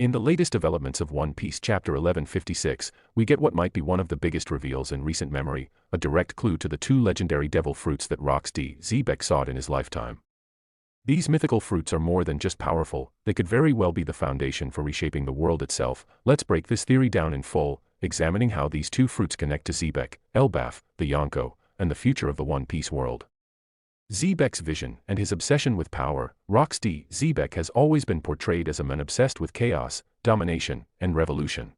In the latest developments of One Piece Chapter 1156, we get what might be one of the biggest reveals in recent memory, a direct clue to the two legendary devil fruits that Garp Vs Xebec sought in his lifetime. These mythical fruits are more than just powerful, they could very well be the foundation for reshaping the world itself. Let's break this theory down in full, examining how these two fruits connect to Xebec, Elbaf, the Yonko, and the future of the One Piece world. Xeebec's vision and his obsession with power. Garp Vs Xebec has always been portrayed as a man obsessed with chaos, domination, and revolution.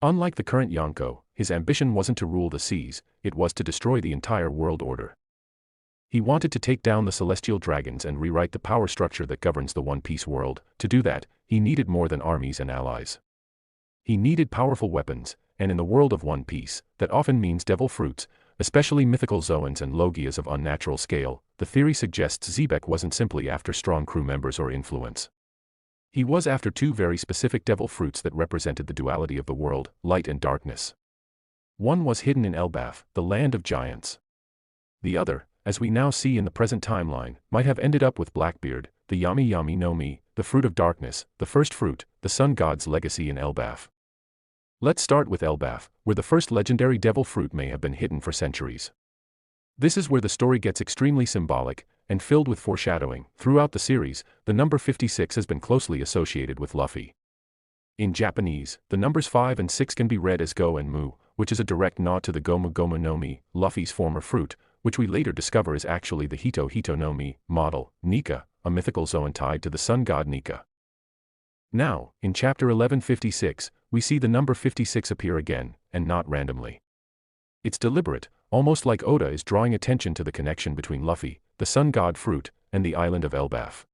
Unlike the current Yonko, his ambition wasn't to rule the seas, it was to destroy the entire world order. He wanted to take down the celestial dragons and rewrite the power structure that governs the One Piece world. To do that, he needed more than armies and allies. He needed powerful weapons, and in the world of One Piece, that often means devil fruits, especially mythical Zoans and Logias of unnatural scale. The theory suggests Xebec wasn't simply after strong crew members or influence. He was after two very specific devil fruits that represented the duality of the world, light and darkness. One was hidden in Elbaf, the land of giants. The other, as we now see in the present timeline, might have ended up with Blackbeard, the Yami Yami no Mi, the fruit of darkness, the first fruit, the sun god's legacy in Elbaf. Let's start with Elbaf, where the first legendary devil fruit may have been hidden for centuries. This is where the story gets extremely symbolic, and filled with foreshadowing. Throughout the series, the number 56 has been closely associated with Luffy. In Japanese, the numbers 5 and 6 can be read as Go and Mu, which is a direct nod to the Gomu Gomu no Mi, Luffy's former fruit, which we later discover is actually the Hito Hito no Mi model, Nika, a mythical Zoan tied to the sun god Nika. Now, in Chapter 1156, we see the number 56 appear again, and not randomly. It's deliberate, almost like Oda is drawing attention to the connection between Luffy, the sun god fruit, and the island of Elbaf.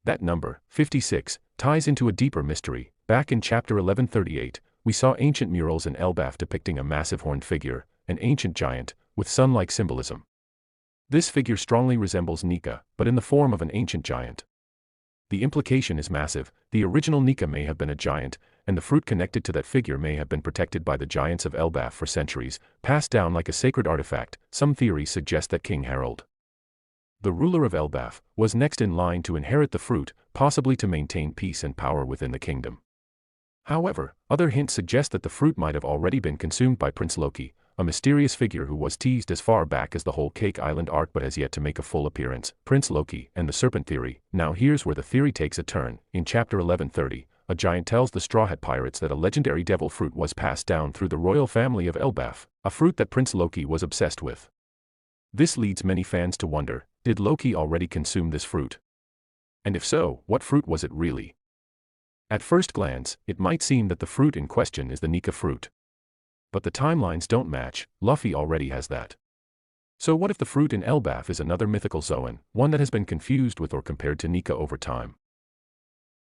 That number, 56, ties into a deeper mystery. Back in Chapter 1138, we saw ancient murals in Elbaf depicting a massive horned figure, an ancient giant, with sun-like symbolism. This figure strongly resembles Nika, but in the form of an ancient giant. The implication is massive. The original Nika may have been a giant, and the fruit connected to that figure may have been protected by the giants of Elbaf for centuries, passed down like a sacred artifact. Some theories suggest that King Harald, the ruler of Elbaf, was next in line to inherit the fruit, possibly to maintain peace and power within the kingdom. However, other hints suggest that the fruit might have already been consumed by Prince Loki, a mysterious figure who was teased as far back as the whole Cake Island arc but has yet to make a full appearance. Prince Loki and the serpent theory. Now here's where the theory takes a turn. In Chapter 1130, a giant tells the Straw Hat Pirates that a legendary devil fruit was passed down through the royal family of Elbaf, a fruit that Prince Loki was obsessed with. This leads many fans to wonder, did Loki already consume this fruit? And if so, what fruit was it really? At first glance, it might seem that the fruit in question is the Nika fruit. But the timelines don't match. Luffy already has that. So what if the fruit in Elbaf is another mythical Zoan, one that has been confused with or compared to Nika over time?